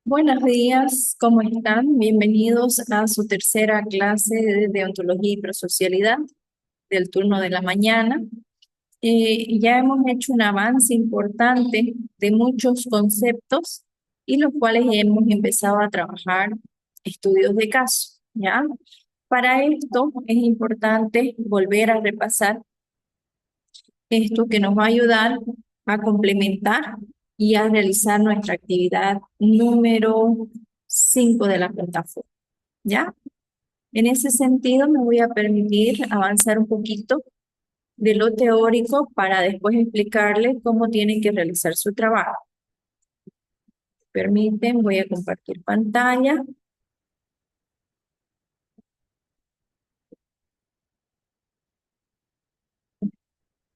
Buenos días, ¿cómo están? Bienvenidos a su tercera clase de deontología y prosocialidad del turno de la mañana. Ya hemos hecho un avance importante de muchos conceptos y los cuales hemos empezado a trabajar estudios de caso, ¿ya? Para esto es importante volver a repasar esto que nos va a ayudar a complementar y a realizar nuestra actividad número 5 de la plataforma, ¿ya? En ese sentido, me voy a permitir avanzar un poquito de lo teórico para después explicarles cómo tienen que realizar su trabajo. Permiten, voy a compartir pantalla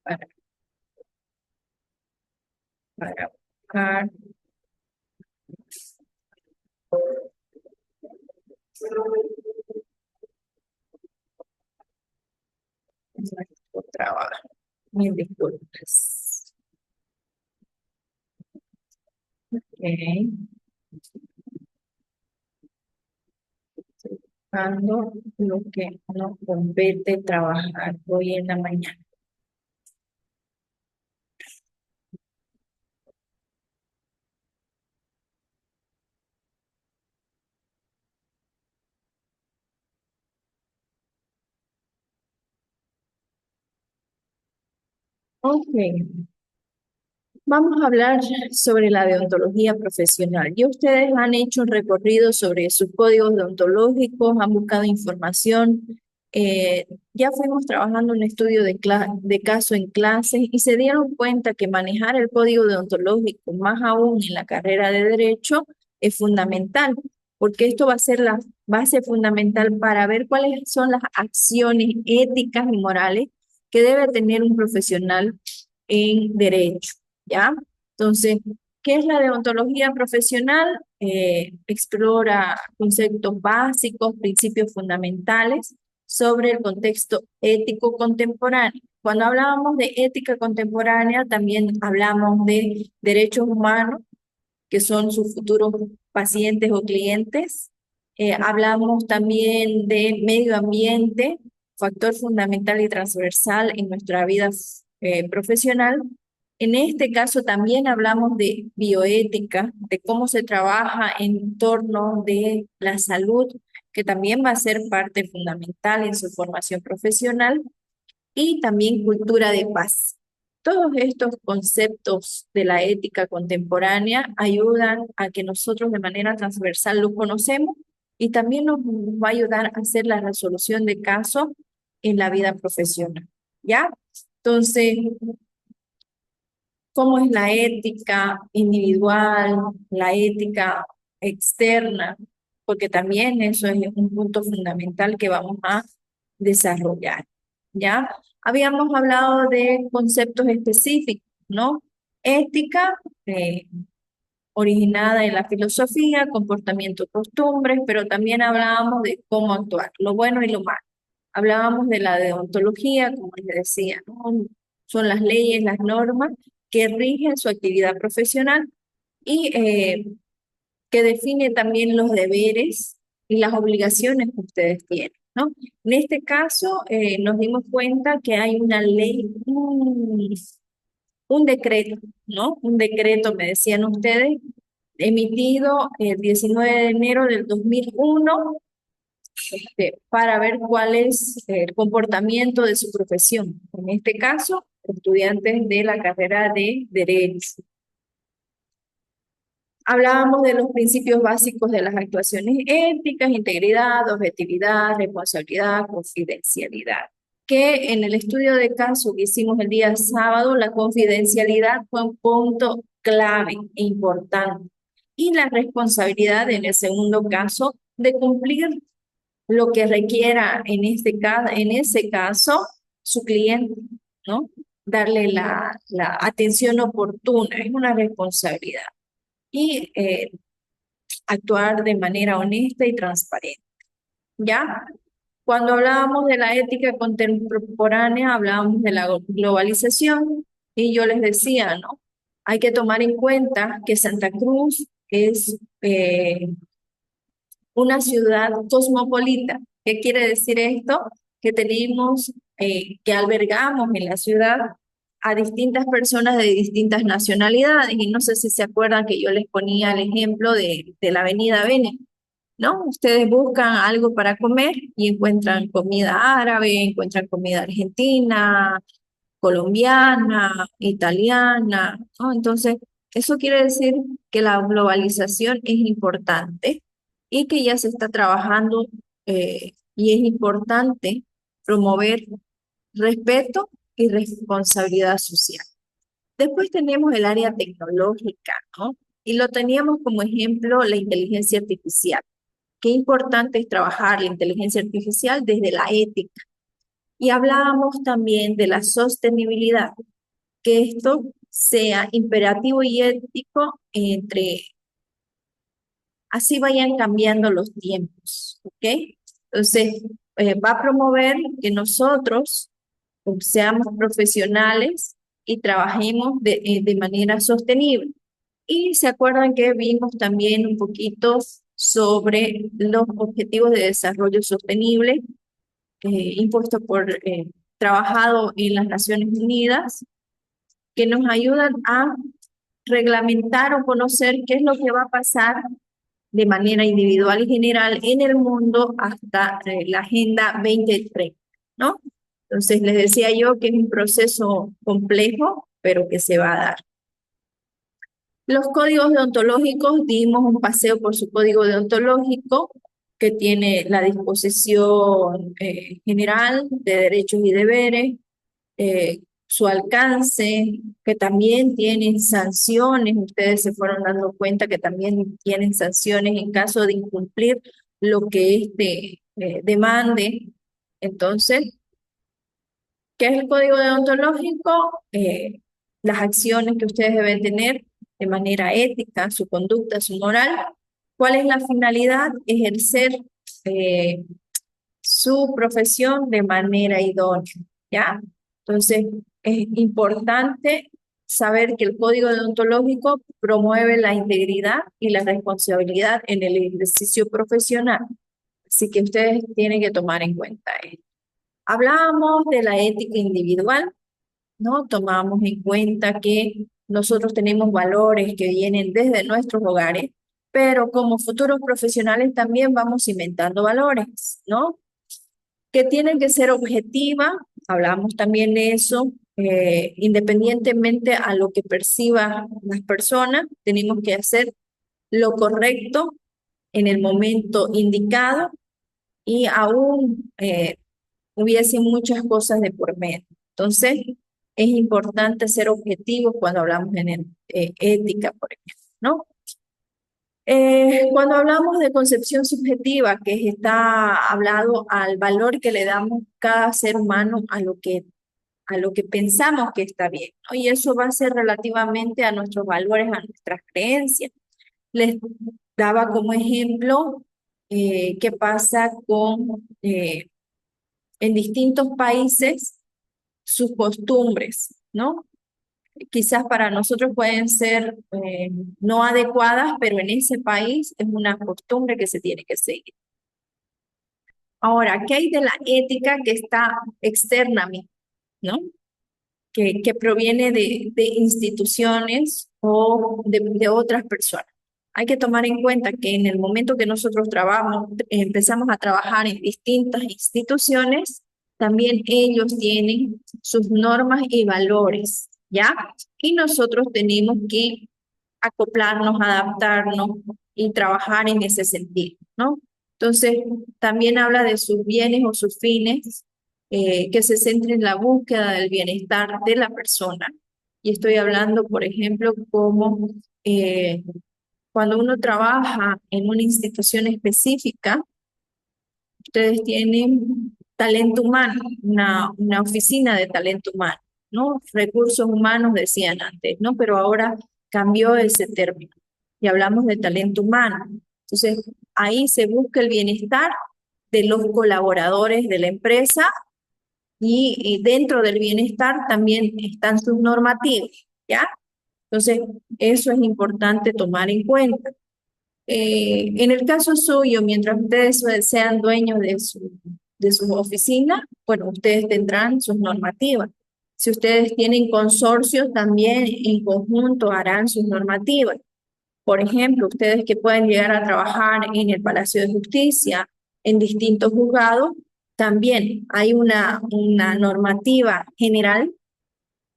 para, para buscar nuestro trabajo. Mil disculpas. Ok. Buscando lo que nos compete trabajar hoy en la mañana. Ok, vamos a hablar sobre la deontología profesional. Ya ustedes han hecho un recorrido sobre sus códigos deontológicos, han buscado información, ya fuimos trabajando un estudio de caso en clases y se dieron cuenta que manejar el código deontológico, más aún en la carrera de Derecho, es fundamental, porque esto va a ser la base fundamental para ver cuáles son las acciones éticas y morales que debe tener un profesional en Derecho. ¿Ya? Entonces, ¿qué es la deontología profesional? Explora conceptos básicos, principios fundamentales sobre el contexto ético contemporáneo. Cuando hablábamos de ética contemporánea, también hablamos de derechos humanos, que son sus futuros pacientes o clientes. Hablamos también de medio ambiente, factor fundamental y transversal en nuestra vida profesional. En este caso también hablamos de bioética, de cómo se trabaja en torno de la salud, que también va a ser parte fundamental en su formación profesional, y también cultura de paz. Todos estos conceptos de la ética contemporánea ayudan a que nosotros de manera transversal lo conocemos y también nos va a ayudar a hacer la resolución de casos en la vida profesional. ¿Ya? Entonces, ¿cómo es la ética individual, la ética externa? Porque también eso es un punto fundamental que vamos a desarrollar, ¿ya? Habíamos hablado de conceptos específicos, ¿no? Ética, originada en la filosofía, comportamiento, costumbres, pero también hablábamos de cómo actuar, lo bueno y lo malo. Hablábamos de la deontología, como les decía, ¿no? Son las leyes, las normas que rigen su actividad profesional y que define también los deberes y las obligaciones que ustedes tienen, ¿no? En este caso, nos dimos cuenta que hay una ley, un decreto, ¿no? Un decreto, me decían ustedes, emitido el 19 de enero del 2001, para ver cuál es el comportamiento de su profesión. En este caso, estudiantes de la carrera de Derecho. Hablábamos de los principios básicos de las actuaciones éticas: integridad, objetividad, responsabilidad, confidencialidad. Que en el estudio de caso que hicimos el día sábado, la confidencialidad fue un punto clave e importante. Y la responsabilidad en el segundo caso de cumplir lo que requiera en ese caso su cliente, ¿no? Darle la atención oportuna, es una responsabilidad. Y actuar de manera honesta y transparente, ¿ya? Cuando hablábamos de la ética contemporánea, hablábamos de la globalización y yo les decía, ¿no? Hay que tomar en cuenta que Santa Cruz es una ciudad cosmopolita. ¿Qué quiere decir esto? Que tenemos, que albergamos en la ciudad a distintas personas de distintas nacionalidades. Y no sé si se acuerdan que yo les ponía el ejemplo de la Avenida Bene, ¿no? Ustedes buscan algo para comer y encuentran comida árabe, encuentran comida argentina, colombiana, italiana, ¿no? Entonces, eso quiere decir que la globalización es importante y que ya se está trabajando y es importante promover respeto y responsabilidad social. Después tenemos el área tecnológica, ¿no? Y lo teníamos como ejemplo la inteligencia artificial. Qué importante es trabajar la inteligencia artificial desde la ética. Y hablábamos también de la sostenibilidad, que esto sea imperativo y ético entre, así vayan cambiando los tiempos, ¿ok? Entonces, va a promover que nosotros seamos profesionales y trabajemos de manera sostenible. Y se acuerdan que vimos también un poquito sobre los objetivos de desarrollo sostenible impuestos trabajado en las Naciones Unidas, que nos ayudan a reglamentar o conocer qué es lo que va a pasar de manera individual y general en el mundo hasta la Agenda 2030, ¿no? Entonces les decía yo que es un proceso complejo, pero que se va a dar. Los códigos deontológicos, dimos un paseo por su código deontológico que tiene la disposición general de derechos y deberes, su alcance, que también tienen sanciones. Ustedes se fueron dando cuenta que también tienen sanciones en caso de incumplir lo que este demande. Entonces, ¿qué es el código deontológico? Las acciones que ustedes deben tener de manera ética, su conducta, su moral. ¿Cuál es la finalidad? Ejercer eh, su profesión de manera idónea, ¿ya? Entonces, es importante saber que el código deontológico promueve la integridad y la responsabilidad en el ejercicio profesional. Así que ustedes tienen que tomar en cuenta esto. Hablábamos de la ética individual, ¿no? Tomamos en cuenta que nosotros tenemos valores que vienen desde nuestros hogares, pero como futuros profesionales también vamos inventando valores, ¿no? Que tienen que ser objetivas, hablamos también de eso, independientemente a lo que perciban las personas, tenemos que hacer lo correcto en el momento indicado y aún hubiese muchas cosas de por medio. Entonces, es importante ser objetivos cuando hablamos en ética, por ejemplo, ¿no? Cuando hablamos de concepción subjetiva, que está hablado al valor que le damos cada ser humano a lo que pensamos que está bien, ¿no? Y eso va a ser relativamente a nuestros valores, a nuestras creencias. Les daba como ejemplo qué pasa con en distintos países sus costumbres, ¿no? Quizás para nosotros pueden ser no adecuadas, pero en ese país es una costumbre que se tiene que seguir. Ahora, ¿qué hay de la ética que está externa a mí, ¿no? Que proviene de instituciones o de otras personas? Hay que tomar en cuenta que en el momento que nosotros trabajamos, empezamos a trabajar en distintas instituciones, también ellos tienen sus normas y valores, ¿ya? Y nosotros tenemos que acoplarnos, adaptarnos y trabajar en ese sentido, ¿no? Entonces, también habla de sus bienes o sus fines, que se centren en la búsqueda del bienestar de la persona. Y estoy hablando, por ejemplo, como cuando uno trabaja en una institución específica, ustedes tienen talento humano, una oficina de talento humano, ¿no? Recursos humanos decían antes, ¿no? Pero ahora cambió ese término y hablamos de talento humano. Entonces, ahí se busca el bienestar de los colaboradores de la empresa y dentro del bienestar también están sus normativas, ¿ya? Entonces, eso es importante tomar en cuenta. En el caso suyo, mientras ustedes sean dueños de sus oficinas, bueno, ustedes tendrán sus normativas. Si ustedes tienen consorcios, también en conjunto harán sus normativas. Por ejemplo, ustedes que pueden llegar a trabajar en el Palacio de Justicia, en distintos juzgados, también hay una normativa general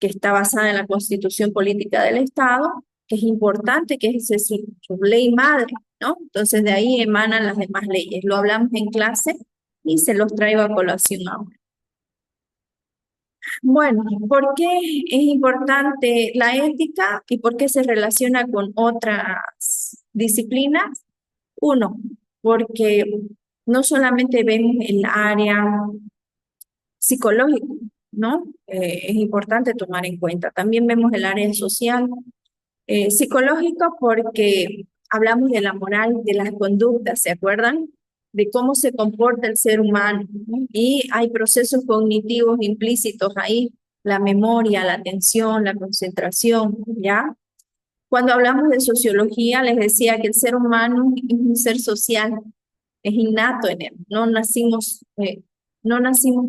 que está basada en la Constitución Política del Estado, que es importante, que es su ley madre, ¿no? Entonces de ahí emanan las demás leyes. Lo hablamos en clase y se los traigo a colación ahora. Bueno, ¿por qué es importante la ética y por qué se relaciona con otras disciplinas? Uno, porque no solamente vemos el área psicológica, ¿no? Es importante tomar en cuenta. También vemos el área social, psicológico porque hablamos de la moral, de las conductas, ¿se acuerdan? De cómo se comporta el ser humano, ¿no? Y hay procesos cognitivos implícitos ahí, la memoria, la atención, la concentración, ¿ya? Cuando hablamos de sociología, les decía que el ser humano es un ser social, es innato en él. No nacimos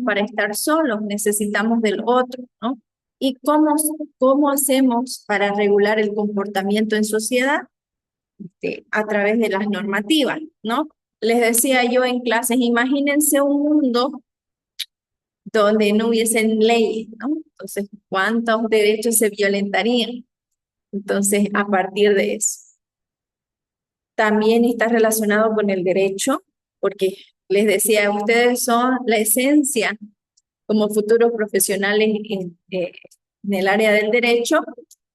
para estar solos, necesitamos del otro, ¿no? ¿Y cómo hacemos para regular el comportamiento en sociedad? A través de las normativas, ¿no? Les decía yo en clases, imagínense un mundo donde no hubiesen leyes, ¿no? Entonces, ¿cuántos derechos se violentarían? Entonces, a partir de eso. También está relacionado con el derecho, porque les decía, ustedes son la esencia como futuros profesionales en el área del derecho,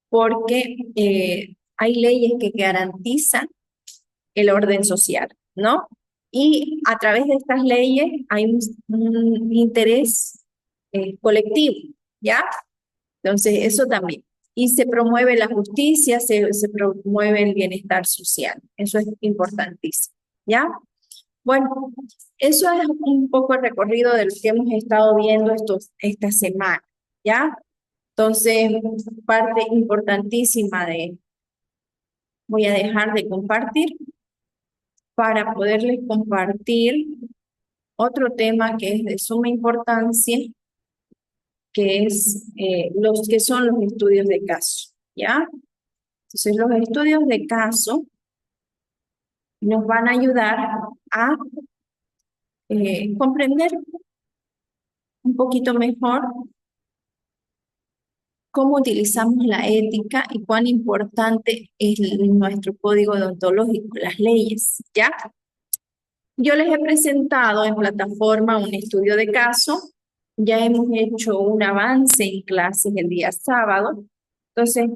porque hay leyes que garantizan el orden social, ¿no? Y a través de estas leyes hay un interés colectivo, ¿ya? Entonces, eso también. Y se promueve la justicia, se promueve el bienestar social. Eso es importantísimo, ¿ya? Bueno, eso es un poco el recorrido de lo que hemos estado viendo esta semana, ¿ya? Entonces, parte importantísima voy a dejar de compartir para poderles compartir otro tema que es de suma importancia, que es los que son los estudios de caso, ¿ya? Entonces, los estudios de caso nos van a ayudar a comprender un poquito mejor cómo utilizamos la ética y cuán importante es nuestro código deontológico, las leyes, ¿ya? Yo les he presentado en plataforma un estudio de caso, ya hemos hecho un avance en clases el día sábado, entonces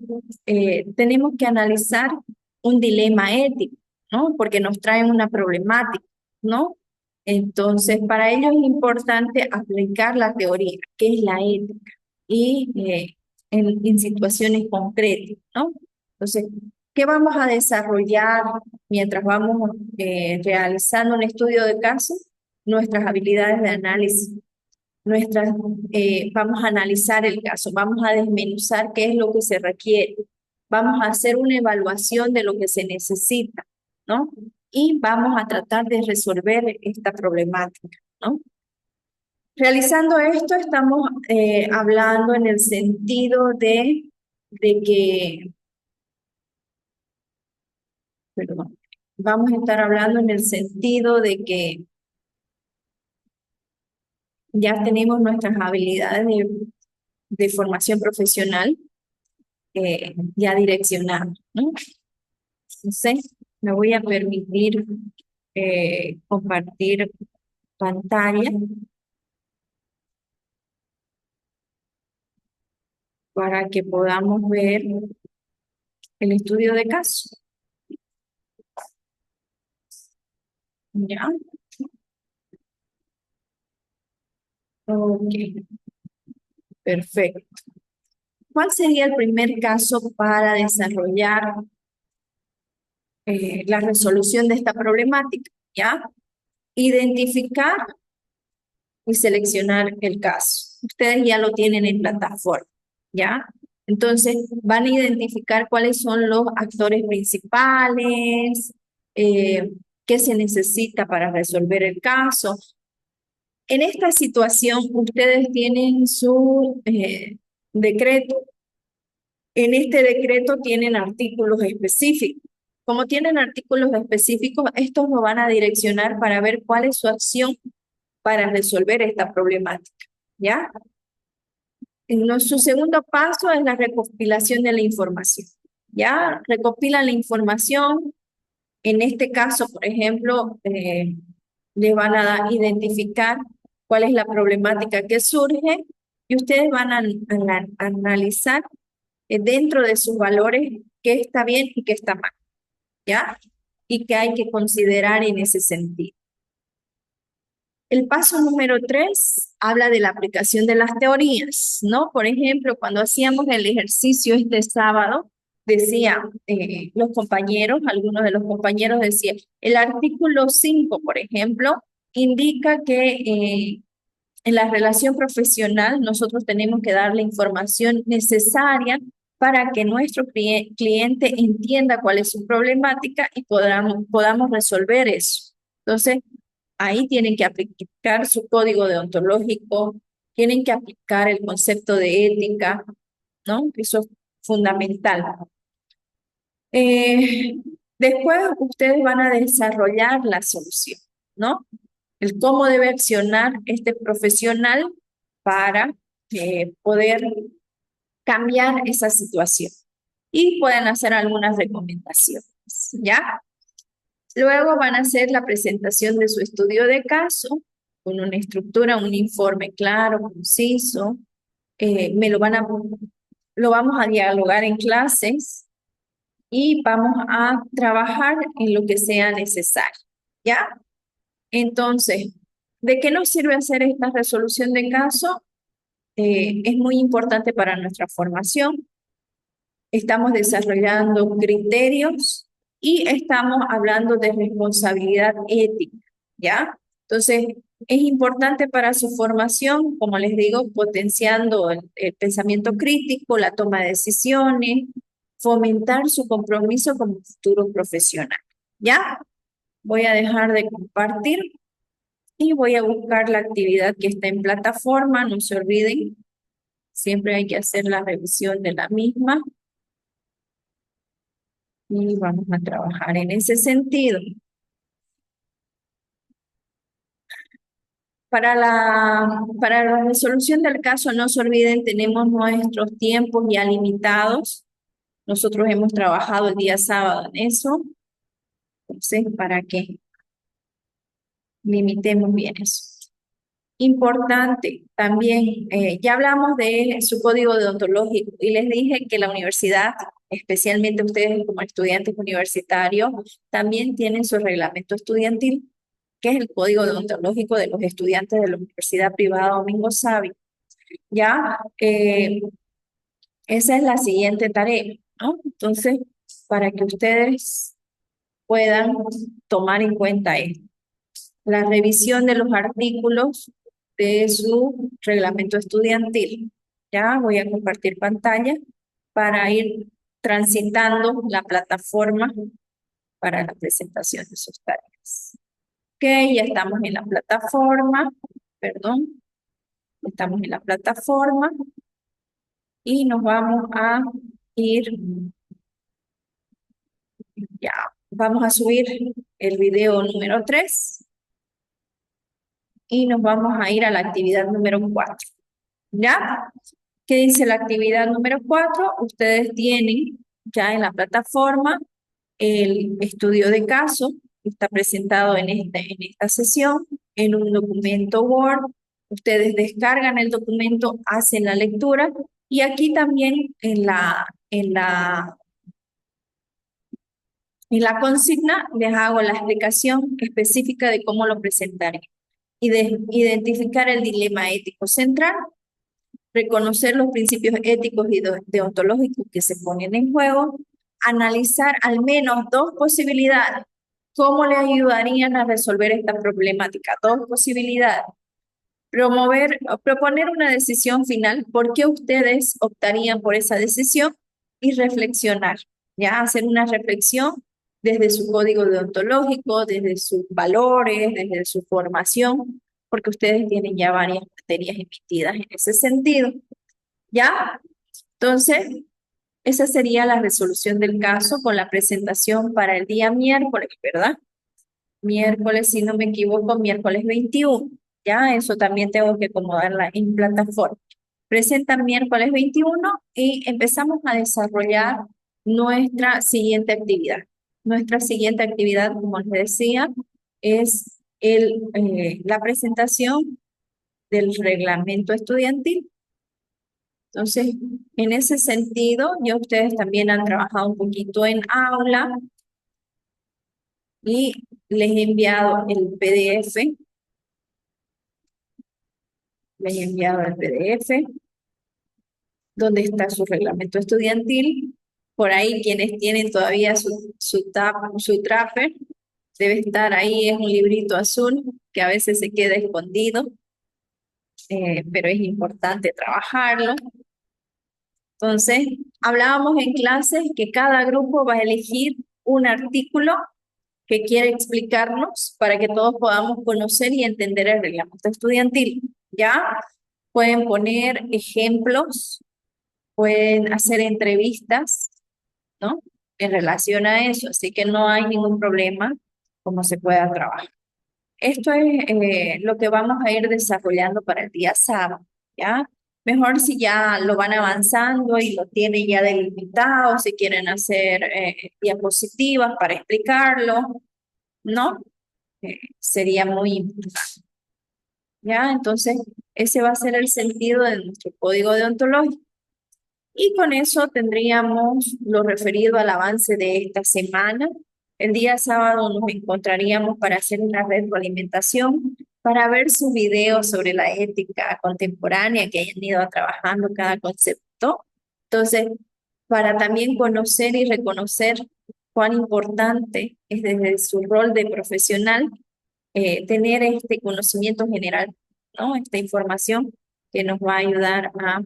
tenemos que analizar un dilema ético, ¿no? Porque nos traen una problemática, ¿no? Entonces, para ello es importante aplicar la teoría, que es la ética, y en situaciones concretas, ¿no? Entonces, ¿qué vamos a desarrollar mientras vamos realizando un estudio de caso? Nuestras habilidades de análisis, vamos a analizar el caso, vamos a desmenuzar qué es lo que se requiere, vamos a hacer una evaluación de lo que se necesita, ¿no? Y vamos a tratar de resolver esta problemática, ¿no? Realizando esto, estamos hablando en el sentido de que, perdón, vamos a estar hablando en el sentido de que ya tenemos nuestras habilidades de formación profesional ya direccionadas, ¿no? Entonces, me voy a permitir compartir pantalla para que podamos ver el estudio de caso. ¿Ya? Ok, perfecto. ¿Cuál sería el primer caso para desarrollar la resolución de esta problemática? ¿Ya? Identificar y seleccionar el caso. Ustedes ya lo tienen en plataforma, ¿ya? Entonces, van a identificar cuáles son los actores principales, eh, qué se necesita para resolver el caso. En esta situación, ustedes tienen su decreto. En este decreto tienen artículos específicos. Como tienen artículos específicos, estos lo van a direccionar para ver cuál es su acción para resolver esta problemática, ¿ya? Su segundo paso es la recopilación de la información, ¿ya? Recopilan la información. En este caso, por ejemplo, le van a identificar cuál es la problemática que surge y ustedes van a analizar dentro de sus valores qué está bien y qué está mal, ¿ya? Y qué hay que considerar en ese sentido. El paso número 3 habla de la aplicación de las teorías, ¿no? Por ejemplo, cuando hacíamos el ejercicio este sábado, decía los compañeros, algunos de los compañeros decían, el artículo 5, por ejemplo, indica que en la relación profesional nosotros tenemos que dar la información necesaria para que nuestro cliente entienda cuál es su problemática y podamos resolver eso. Entonces, ahí tienen que aplicar su código deontológico, tienen que aplicar el concepto de ética, ¿no? Eso es fundamental. Eh, Después ustedes van a desarrollar la solución, ¿no? El cómo debe accionar este profesional para poder cambiar esa situación. Y pueden hacer algunas recomendaciones, ¿ya? Luego van a hacer la presentación de su estudio de caso con una estructura, un informe claro, conciso. Lo vamos a dialogar en clases y vamos a trabajar en lo que sea necesario, ¿ya? Entonces, ¿de qué nos sirve hacer esta resolución de caso? Es muy importante para nuestra formación. Estamos desarrollando criterios y estamos hablando de responsabilidad ética, ¿ya? Entonces, es importante para su formación, como les digo, potenciando el pensamiento crítico, la toma de decisiones, fomentar su compromiso como futuro profesional, ¿ya? Voy a dejar de compartir y voy a buscar la actividad que está en plataforma, no se olviden, siempre hay que hacer la revisión de la misma. Y vamos a trabajar en ese sentido. Para la resolución del caso, no se olviden, tenemos nuestros tiempos ya limitados. Nosotros hemos trabajado el día sábado en eso. Entonces, para que limitemos bien eso. Importante también, ya hablamos de su código deontológico y les dije que la universidad, especialmente ustedes como estudiantes universitarios, también tienen su reglamento estudiantil, que es el código deontológico de los estudiantes de la Universidad Privada Domingo Savio. Ya, esa es la siguiente tarea, ¿no? Entonces, para que ustedes puedan tomar en cuenta esto. La revisión de los artículos de su reglamento estudiantil. Ya voy a compartir pantalla para ir transitando la plataforma para la presentación de sus tareas. Ok, ya estamos en la plataforma, perdón, estamos en la plataforma y nos vamos a ir, ya, vamos a subir el video número 3 y nos vamos a ir a la actividad número 4. ¿Ya? ¿Qué dice la actividad número 4? Ustedes tienen ya en la plataforma el estudio de caso que está presentado en esta sesión en un documento Word. Ustedes descargan el documento, hacen la lectura y aquí también en la consigna les hago la explicación específica de cómo lo presentaré y de identificar el dilema ético central, reconocer los principios éticos y deontológicos que se ponen en juego, analizar al menos dos posibilidades, cómo le ayudarían a resolver esta problemática, dos posibilidades, proponer una decisión final, por qué ustedes optarían por esa decisión y reflexionar, ya hacer una reflexión desde su código deontológico, desde sus valores, desde su formación, porque ustedes tienen ya varias materias emitidas en ese sentido, ¿ya? Entonces, esa sería la resolución del caso con la presentación para el día miércoles, ¿verdad? Miércoles, si no me equivoco, miércoles 21. Ya, eso también tengo que acomodarla en plataforma. Presentan miércoles 21 y empezamos a desarrollar nuestra siguiente actividad. Nuestra siguiente actividad, como les decía, es la presentación del reglamento estudiantil. Entonces, en ese sentido, ya ustedes también han trabajado un poquito en aula y les he enviado el PDF. Les he enviado el PDF donde está su reglamento estudiantil. Por ahí quienes tienen todavía su trapper, debe estar ahí, es un librito azul que a veces se queda escondido, pero es importante trabajarlo. Entonces, hablábamos en clases que cada grupo va a elegir un artículo que quiere explicarnos para que todos podamos conocer y entender el reglamento estudiantil. ¿Ya? Pueden poner ejemplos, pueden hacer entrevistas, ¿no? En relación a eso, así que no hay ningún problema como se pueda trabajar. Esto es lo que vamos a ir desarrollando para el día sábado, ¿ya? Mejor si ya lo van avanzando y lo tienen ya delimitado, si quieren hacer diapositivas para explicarlo, ¿no? Sería muy importante, ¿ya? Entonces, ese va a ser el sentido de nuestro código deontológico. Y con eso tendríamos lo referido al avance de esta semana. El día sábado nos encontraríamos para hacer una retroalimentación, para ver sus videos sobre la ética contemporánea que hayan ido trabajando cada concepto. Entonces, para también conocer y reconocer cuán importante es desde su rol de profesional tener este conocimiento general, ¿no? Esta información que nos va a ayudar a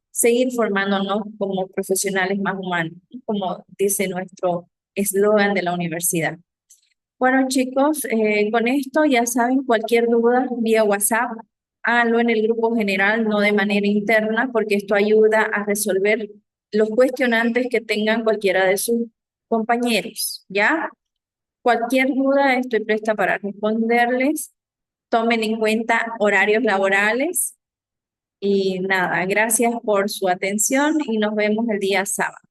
seguir formándonos como profesionales más humanos, como dice nuestro eslogan de la universidad. Bueno, chicos, con esto ya saben, cualquier duda vía WhatsApp, háganlo en el grupo general, no de manera interna, porque esto ayuda a resolver los cuestionantes que tengan cualquiera de sus compañeros, ¿ya? Cualquier duda, estoy presta para responderles. Tomen en cuenta horarios laborales y nada, gracias por su atención y nos vemos el día sábado.